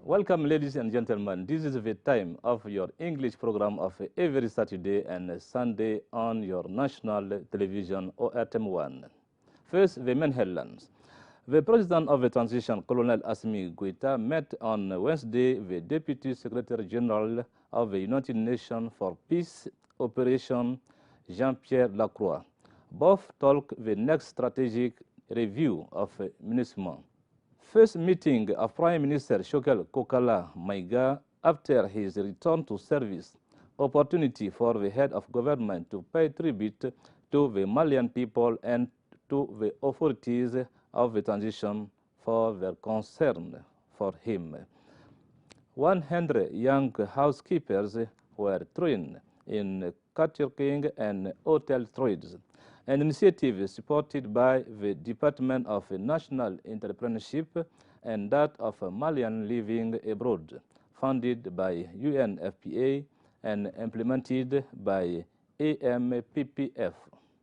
Welcome, ladies and gentlemen. This is the time of your English program of every Saturday and Sunday on your national television ORTM 1. First, the main headlines. The President of the Transition, Colonel Assimi Goïta, met on Wednesday the Deputy Secretary General of the United Nations for Peace Operation, Jean-Pierre Lacroix. Both talked the next strategic review of MINUSMA. First meeting of Prime Minister Shokel Kokala Maiga after his return to service. Opportunity for the head of government to pay tribute to the Malian people and to the authorities of the transition for their concern for him. 100 young housekeepers were trained in catering and hotel trades, an initiative supported by the Department of National Entrepreneurship and that of Malian living abroad, funded by UNFPA and implemented by AMPPF.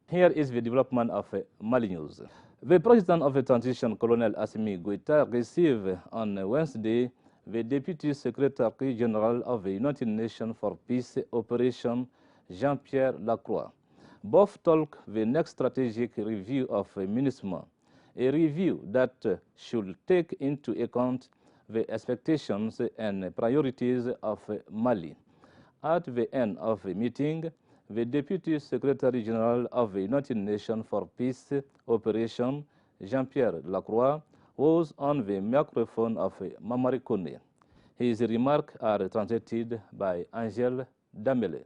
Here is the development of Mali news. The President of the Transition, Colonel Assimi Goïta, received on Wednesday the Deputy Secretary General of the United Nations for Peace Operation, Jean-Pierre Lacroix. Both talk the next strategic review of MINUSMA, a review that should take into account the expectations and priorities of Mali. At the end of the meeting, the Deputy Secretary General of the United Nations for Peace Operation, Jean-Pierre Lacroix, was on the microphone of Mamari Kone. His remarks are translated by Angèle Damele.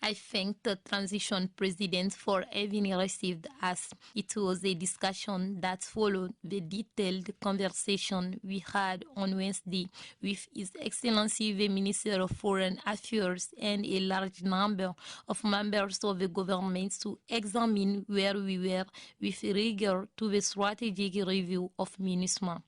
I thank the transition president for having received us. It was a discussion that followed the detailed conversation we had on Wednesday with His Excellency the Minister of Foreign Affairs and a large number of members of the government to examine where we were with regard to the strategic review of MINUSMA.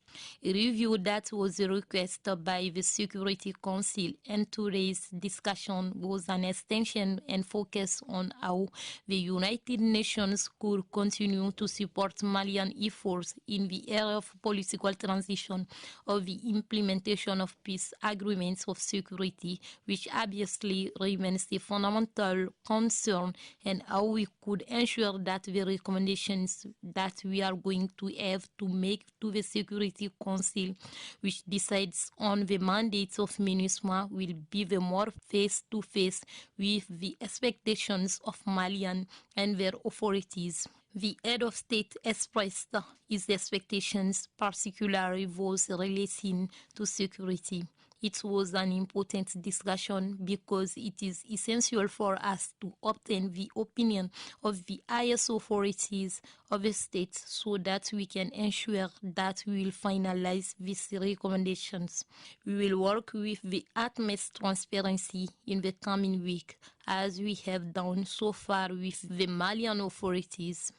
A review that was requested by the Security Council, and today's discussion was an extension and focus on how the United Nations could continue to support Malian efforts in the area of political transition, of the implementation of peace agreements of security, which obviously remains a fundamental concern, and how we could ensure that the recommendations that we are going to have to make to the Security Council, which decides on the mandates of MINUSMA, will be the more face-to-face with the expectations of Malian and their authorities. The head of state expressed his expectations, particularly those relating to security. It was an important discussion because it is essential for us to obtain the opinion of the highest authorities of the state so that we can ensure that we will finalize these recommendations. We will work with the utmost transparency in the coming week, as we have done so far with the Malian authorities.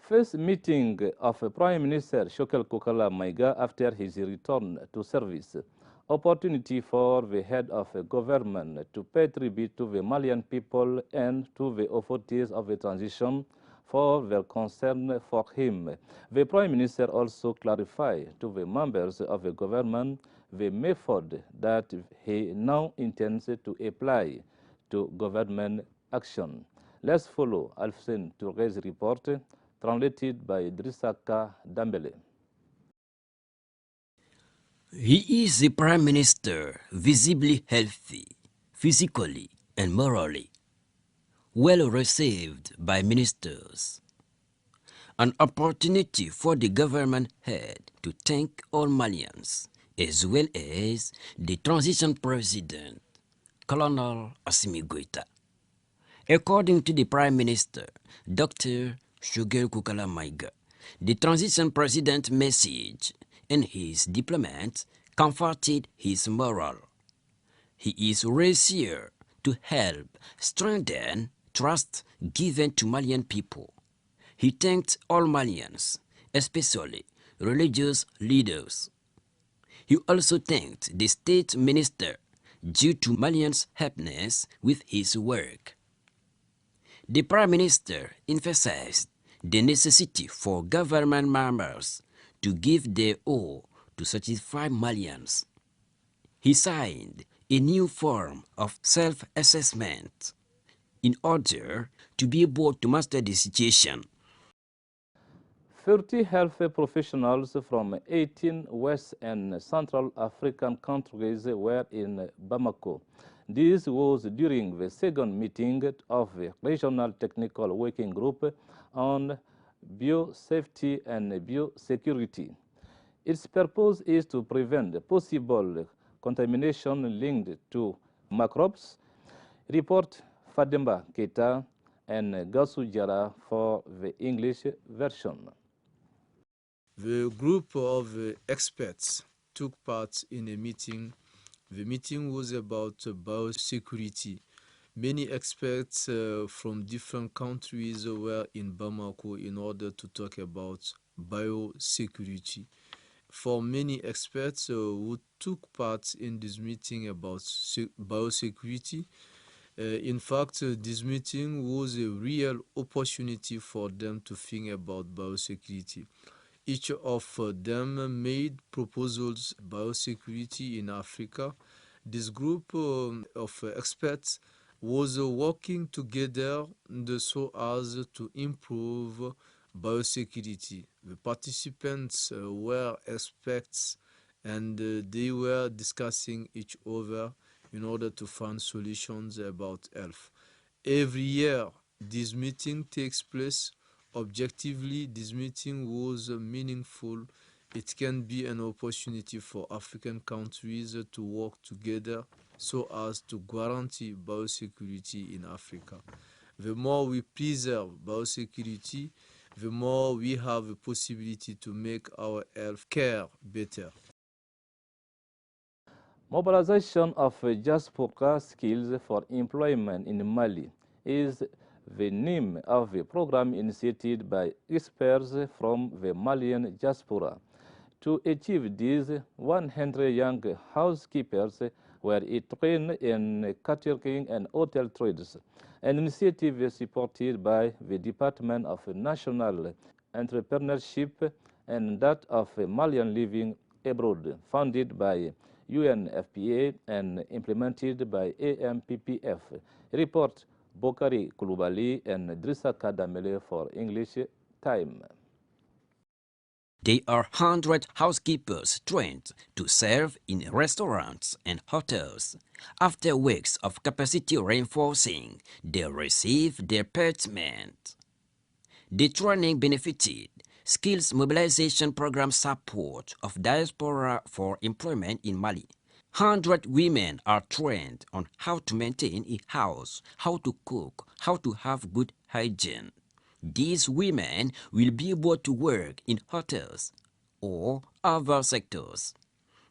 First meeting of Prime Minister Shokel Kokala Maiga after his return to service. Opportunity for the head of government to pay tribute to the Malian people and to the authorities of the transition for their concern for him. The Prime Minister also clarified to the members of the government the method that he now intends to apply to government action. Let's follow Alfsen Touré's report, translated by Drisaka Dambele. He is the Prime Minister, visibly healthy, physically and morally, well received by ministers. An opportunity for the government head to thank all Malians, as well as the transition president, Colonel Assimi Goïta. According to the Prime Minister, Dr. Shokel Kokala Maiga, the transition president message and his diplomats comforted his morale. He is sincere to help strengthen trust given to Malian people. He thanked all Malians, especially religious leaders. He also thanked the state minister due to Malians' happiness with his work. The Prime Minister emphasized the necessity for government members to give their all to satisfy Malians. He signed a new form of self-assessment in order to be able to master the situation. 30 health professionals from 18 West and Central African countries were in Bamako. This was during the second meeting of the Regional Technical Working Group on Biosafety and Biosecurity. Its purpose is to prevent possible contamination linked to microbes. Report Fademba Keita and Gassou Diarra for the English version. The group of experts took part in a meeting. The meeting was about biosecurity. Many experts from different countries were in Bamako in order to talk about biosecurity. For many experts who took part in this meeting about biosecurity, in fact, this meeting was a real opportunity for them to think about biosecurity. Each of them made proposals about biosecurity in Africa. This group of experts was working together so as to improve biosecurity. The participants were experts and they were discussing each other in order to find solutions about health. Every year, this meeting takes place. Objectively, this meeting was meaningful. It can be an opportunity for African countries to work together so as to guarantee biosecurity in Africa. The more we preserve biosecurity, the more we have a possibility to make our health care better. Mobilization of diaspora skills for employment in Mali is the name of a program initiated by experts from the Malian diaspora. To achieve this, 100 young housekeepers were trained in catering and hotel trades, an initiative supported by the Department of National Entrepreneurship and that of Malian Living Abroad, founded by UNFPA and implemented by AMPPF. Report Bakary Koulibaly and Drissa Kadamele for English Time. There are 100 housekeepers trained to serve in restaurants and hotels. After weeks of capacity reinforcing, they receive their permit. The training benefited Skills Mobilization Program support of Diaspora for Employment in Mali. 100 women are trained on how to maintain a house, how to cook, how to have good hygiene. These women will be able to work in hotels or other sectors.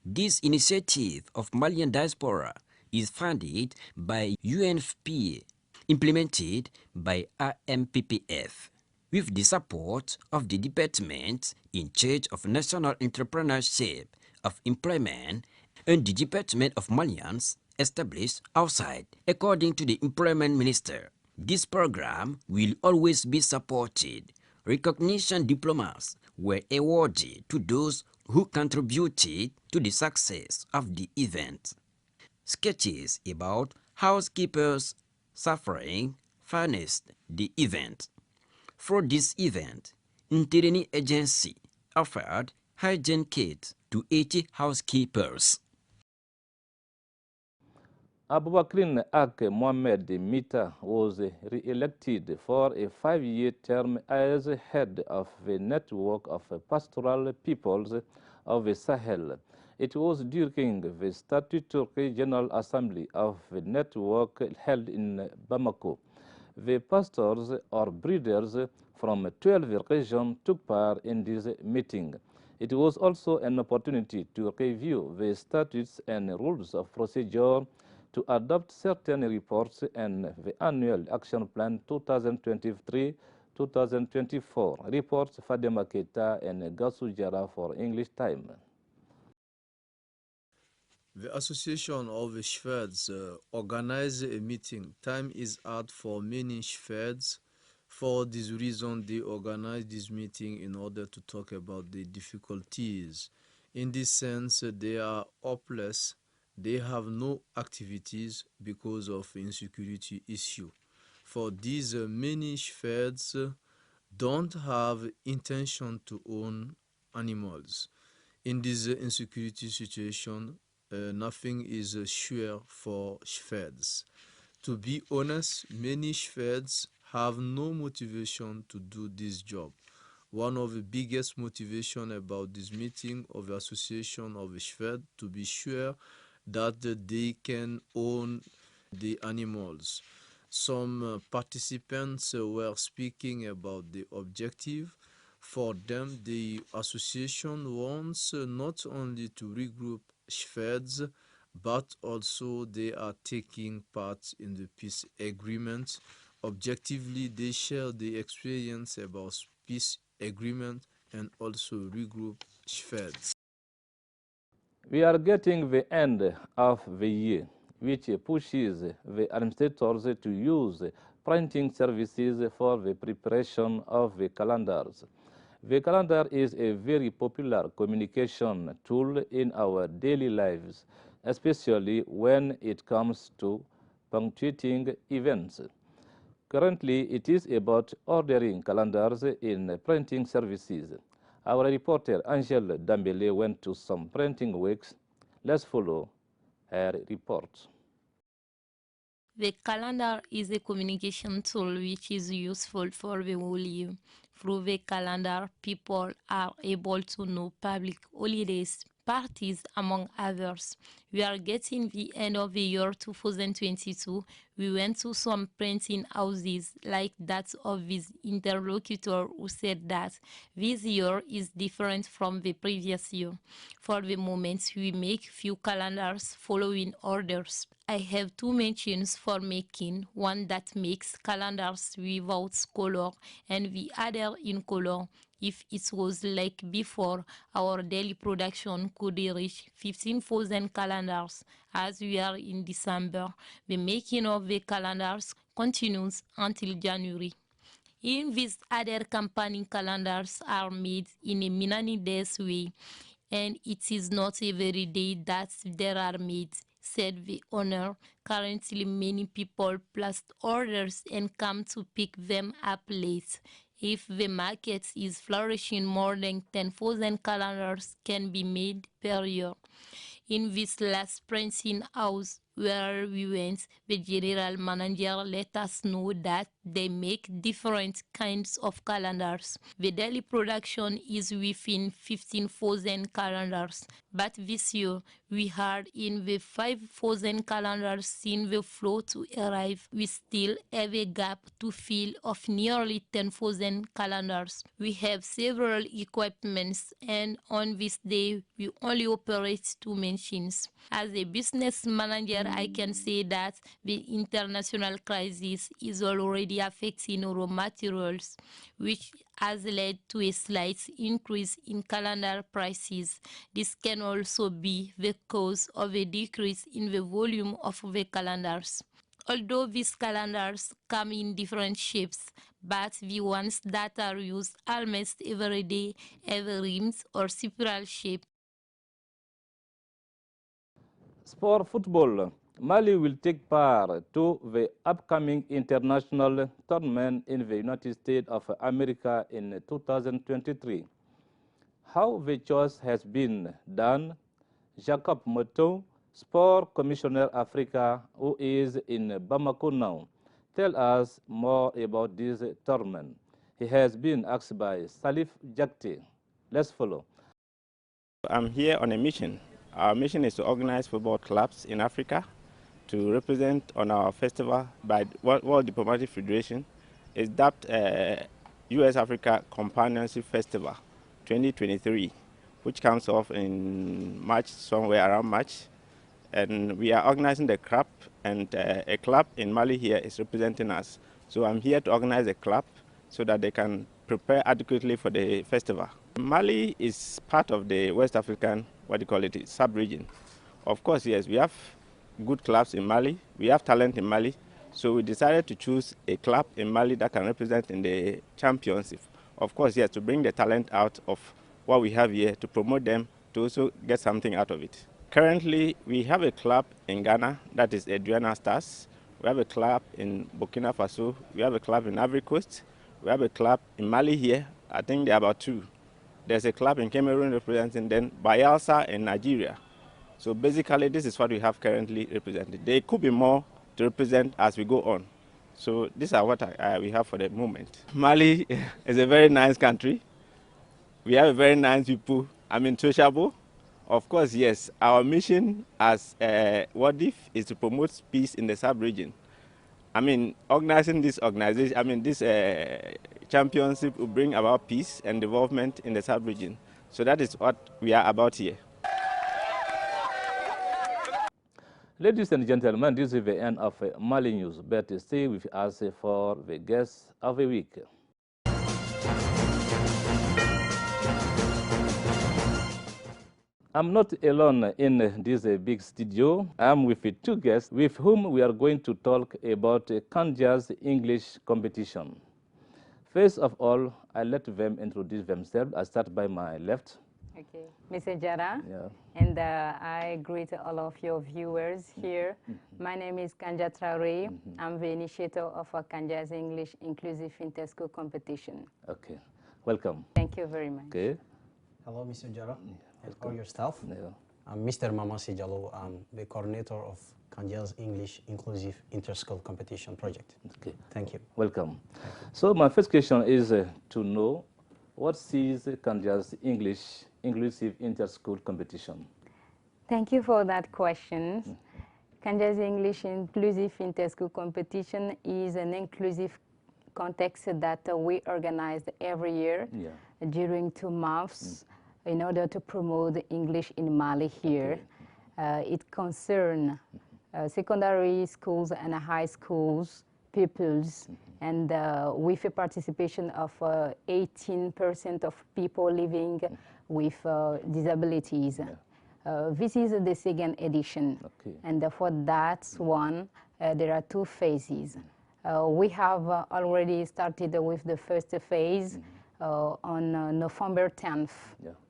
This initiative of Malian diaspora is funded by UNFPA, implemented by AMPPF, with the support of the Department in charge of National Entrepreneurship of Employment and the Department of Malians established outside, according to the Employment Minister. This program will always be supported. Recognition diplomas were awarded to those who contributed to the success of the event. Sketches about housekeepers suffering furnished the event. For this event, Intereni Agency offered hygiene kits to 80 housekeepers. Aboubakrin Ak Mohamed Mita was re-elected for a 5-year term as head of the network of pastoral peoples of the Sahel. It was during the statutory General Assembly of the network held in Bamako. The pastors or breeders from 12 regions took part in this meeting. It was also an opportunity to review the statutes and rules of procedure, to adopt certain reports and the Annual Action Plan 2023-2024. Reports Fadema Keita and Gassou Diarra for English Time. The Association of Shepherds organized a meeting. Time is hard for many shepherds. For this reason, they organized this meeting in order to talk about the difficulties In this sense, they are hopeless. They have no activities because of insecurity issue. For these many shepherds don't have intention to own animals. In this insecurity situation, nothing is sure for shepherds. To be honest, many shepherds have no motivation to do this job. One of the biggest motivation about this meeting of the Association of Shepherds to be sure that they can own the animals. Some participants were speaking about the objective. For them, the association wants not only to regroup shepherds, but also they are taking part in the peace agreement. Objectively, they share the experience about peace agreement and also regroup shepherds. We are getting the end of the year, which pushes the administrators to use printing services for the preparation of the calendars. The calendar is a very popular communication tool in our daily lives, especially when it comes to punctuating events. Currently, it is about ordering calendars in printing services. Our reporter Angel Dambele went to some printing works. Let's follow her report. The calendar is a communication tool which is useful for the whole year. Through the calendar, people are able to know public holidays, parties, among others. We are getting the end of the year 2022. We went to some printing houses like that of this interlocutor who said that this year is different from the previous year. For the moment, we make few calendars following orders. I have two machines for making, one that makes calendars without color and the other in color. If it was like before, our daily production could reach 15,000 calendars. As we are in December, the making of the calendars continues until January. In these other company calendars are made in a many days way, and it is not every day that they are made, said the owner. Currently, many people place orders and come to pick them up late. If the market is flourishing, more than 10,000 calendars can be made per year. In this last printing house where we went, the general manager let us know that they make different kinds of calendars. The daily production is within 15,000 calendars, but this year we had in the 5,000 calendars seen the flow to arrive. We still have a gap to fill of nearly 10,000 calendars. We have several equipments, and on this day we only operate two machines. As a business manager, I can say that the international crisis is already affecting raw materials, which has led to a slight increase in calendar prices. This can also be the cause of a decrease in the volume of the calendars. Although these calendars come in different shapes, but the ones that are used almost every day have rims or spiral shape. Sport football. Mali will take part to the upcoming international tournament in the United States of America in 2023. How the choice has been done, Jacob Moto, Sport Commissioner Africa, who is in Bamako now, tell us more about this tournament. He has been asked by Salif Jakte. Let's follow. I'm here on a mission. Our mission is to organize football clubs in Africa to represent on our festival by World Diplomatic Federation. It's dubbed US Africa Companionship Festival 2023, which comes off in March, somewhere around March. And we are organizing the club, and a club in Mali here is representing us. So I'm here to organize a club so that they can prepare adequately for the festival. Mali is part of the West African, sub-region. Of course, yes, we have good clubs in Mali. We have talent in Mali. So we decided to choose a club in Mali that can represent in the championship. Of course, yes, to bring the talent out of what we have here, to promote them to also get something out of it. Currently, we have a club in Ghana, that is Aduana Stars. We have a club in Burkina Faso. We have a club in Ivory Coast. We have a club in Mali here. I think there are about 2. There's a club in Cameroon representing then Bayelsa in Nigeria. So basically, this is what we have currently represented. There could be more to represent as we go on. So these are what we have for the moment. Mali is a very nice country. We have a very nice people. I mean, sociable. Of course, yes. Our mission as WADIF is to promote peace in the sub-region. I mean, organizing this organization, I mean, this championship will bring about peace and development in the sub-region. So that is what we are about here. Ladies and gentlemen, this is the end of Mali News, but stay with us for the guest of the week. I'm not alone in this big studio. I'm with 2 guests with whom we are going to talk about Kandia's English competition. First of all, I'll let them introduce themselves. I'll start by my left. Okay, Mr. Jara, Yeah. and I greet all of your viewers here. My name is Kanja Traore. I'm the initiator of Kandia's English Inclusive Inter-School Competition. Okay, welcome. Thank you very much. Okay. Hello, Mr. Jara, and all your staff. Yeah. I'm Mr. Mamasi Jallo. I'm the coordinator of Kandia's English Inclusive Inter-School Competition project. Okay. Thank you. Welcome. So my first question is to know what is Kandia's English Inclusive Inter-School Competition? Thank you for that question. Kandia's English Inclusive Inter-School Competition is an inclusive context that we organize every year during 2 months in order to promote English in Mali here. Okay. It concerns secondary schools and high schools, pupils, and with a participation of 18% of people living with disabilities. This is the second edition, and for that one, there are 2 phases. We have already started with the first phase on November 10th,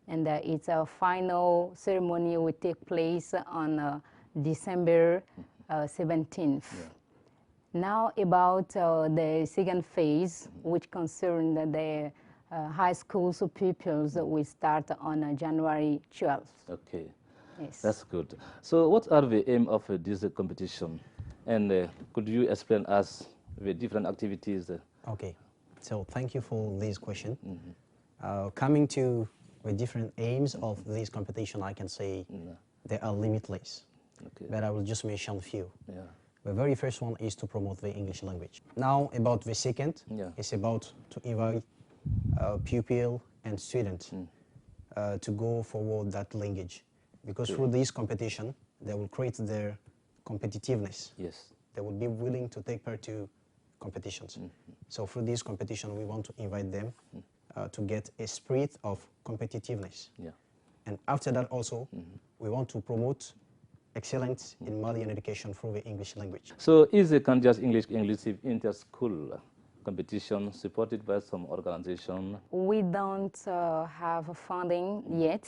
and its final ceremony will take place on December 17th. Now about the second phase, which concerns the high school pupils, will start on January 12th. Okay, yes. That's good. So what are the aim of this competition? And could you explain us the different activities? Okay, so thank you for this question. Coming to the different aims of this competition, I can say they are limitless, but I will just mention a few. The very first one is to promote the English language. Now about the second, it's about to invite pupil and students to go forward that language. Because through this competition, they will create their competitiveness. They will be willing to take part to competitions. So through this competition, we want to invite them to get a spirit of competitiveness. And after that also, we want to promote excellence in Malian education through the English language. So is the Kandia's English Inclusive Inter-School competition supported by some organization? We don't have funding yet.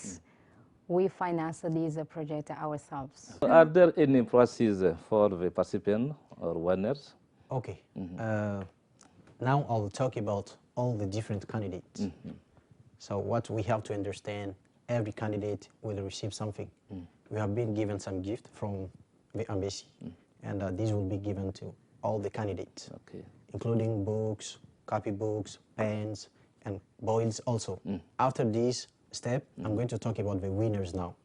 We finance this project ourselves. Are there any prizes for the participants or winners? Okay. Now I'll talk about all the different candidates. So what we have to understand, every candidate will receive something. We have been given some gift from the embassy, and this will be given to all the candidates, including books, copybooks, pens, and boils also. After this step, I'm going to talk about the winners now.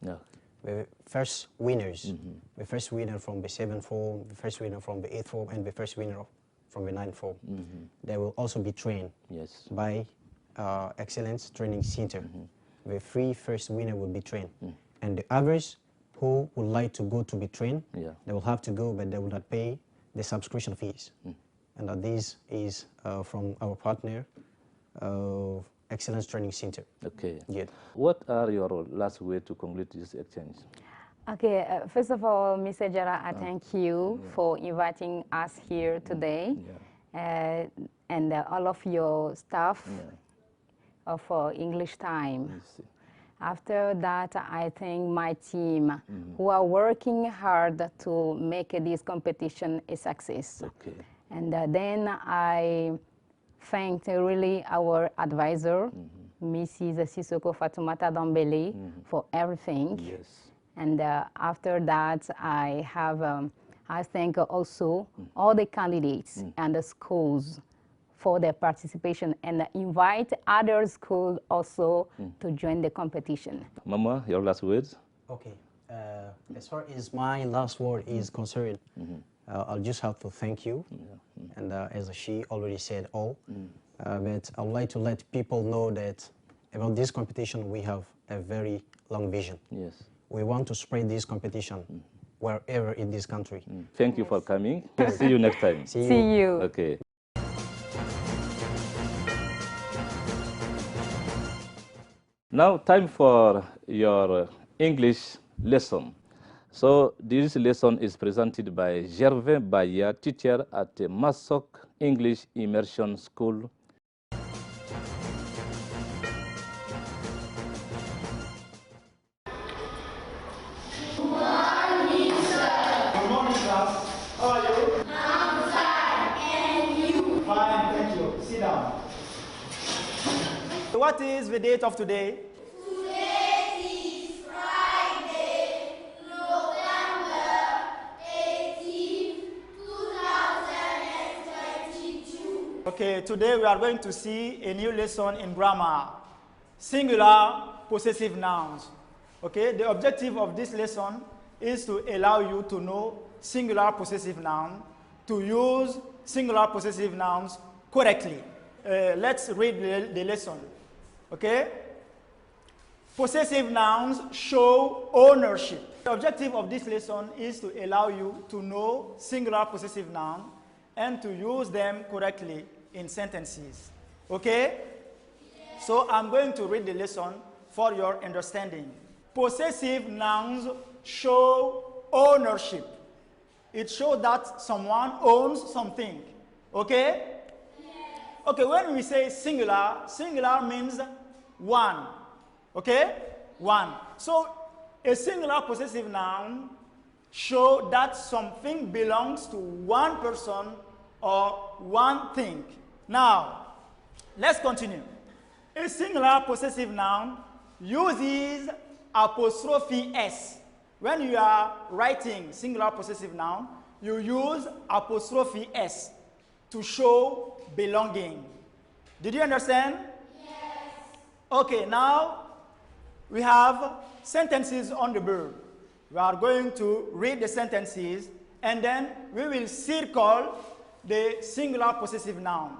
The first winners, the first winner from the 7th form, the first winner from the 8th form, and the first winner from the 9th form. They will also be trained by Excellence Training Center. The 3 first winner will be trained. And the others who would like to go to be trained, they will have to go, but they will not pay the subscription fees. And this is from our partner, Excellence Training Center. Okay. What are your last way to conclude this exchange? Okay, first of all, Mr. Jara, I thank you for inviting us here today, and all of your staff of English Time. After that, I thank my team who are working hard to make this competition a success. Okay. And then I thank really our advisor, Mrs. Sissoko Fatoumata Dambele, for everything. Yes. And after that, I thank also all the candidates and the schools for their participation, and invite other schools also to join the competition. Mama, your last words? Okay. As far as my last word is concerned, I'll just have to thank you. And as she already said all, but I would like to let people know that about this competition, we have a very long vision. Yes. We want to spread this competition wherever in this country. Thank you for coming. See you next time. See you. Okay. Now, time for your English lesson. So, this lesson is presented by Gervais Baya, teacher at Masok English Immersion School. Good morning, class. How are you? I'm fine. And you? Fine, thank you. Sit down. What is the date of today? Today is Friday, November 18, 2022. Okay, today we are going to see a new lesson in grammar, singular possessive nouns. Okay, the objective of this lesson is to allow you to know singular possessive noun, to use singular possessive nouns correctly. Let's read the lesson. Okay? Possessive nouns show ownership. The objective of this lesson is to allow you to know singular possessive noun and to use them correctly in sentences. Okay? Yes. So I'm going to read the lesson for your understanding. Possessive nouns show ownership. It shows that someone owns something. Okay? Yes. Okay, when we say singular, singular means one. Okay? One. So, a singular possessive noun shows that something belongs to one person or one thing. Now, let's continue. A singular possessive noun uses apostrophe S. When you are writing singular possessive noun, you use apostrophe S to show belonging. Did you understand? Yes. Okay, now we have sentences on the board. We are going to read the sentences and then we will circle the singular possessive noun.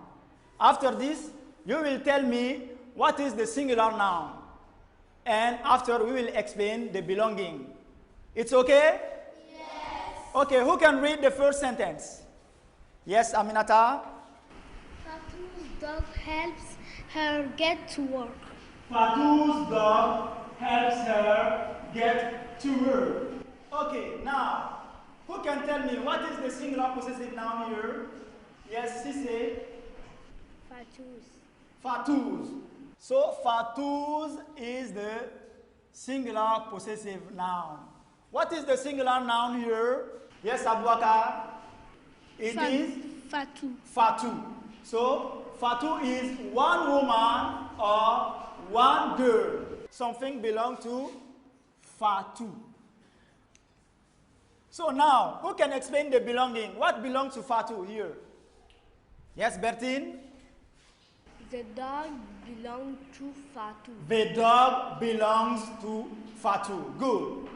After this, you will tell me what is the singular noun. And after, we will explain the belonging. It's okay? Yes. Okay, who can read the first sentence? Yes, Aminata? Fatu's dog helps her get to work. Fatu's dog helps her get to work. Okay, now, who can tell me what is the singular possessive noun here? Yes, Sisse? Fatu's. Fatu's. So, Fatu's is the singular possessive noun. What is the singular noun here? Yes, Abubakar? It is Fatu. Fatu. So, Fatu is one woman or one girl. Something belongs to Fatu. So now, who can explain the belonging? What belongs to Fatu here? Yes, Bertine? The dog belongs to Fatu. The dog belongs to Fatu. Good.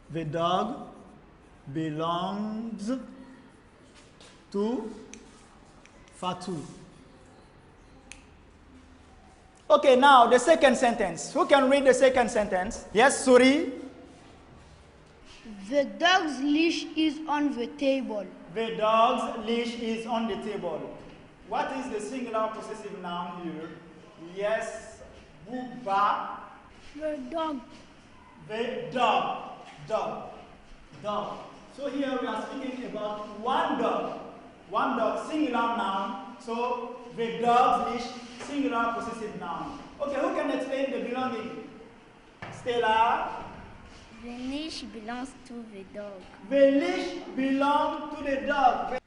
The dog belongs to Fatu. Okay, now the second sentence. Who can read the second sentence? Yes, Suri? The dog's leash is on the table. The dog's leash is on the table. What is the singular possessive noun here? Yes, Buba. The dog. The dog. Dog. Dog. So here we are speaking about one dog. One dog, singular noun. So the dog's leash, singular possessive noun. Okay, who can explain the belonging? Stella? The niche belongs to the dog. The leash belongs to the dog.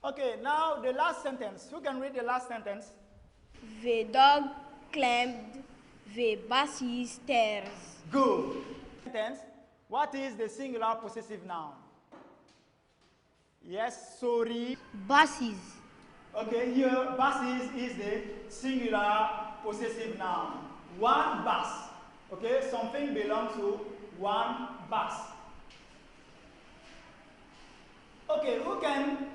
Okay, now the last sentence. Who can read the last sentence? The dog climbed the bassy stairs. Good. Sentence. What is the singular possessive noun? Yes, sorry. Buses. Okay, here, buses is the singular possessive noun. One bus. Okay, something belongs to one bus. Okay, who can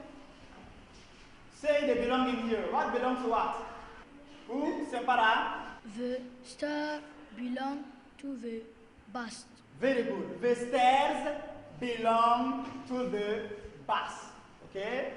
say the belonging here? What belongs to what? Who? Sempara? The star belongs to the bus. Very good. The stairs belong to the bus. Okay?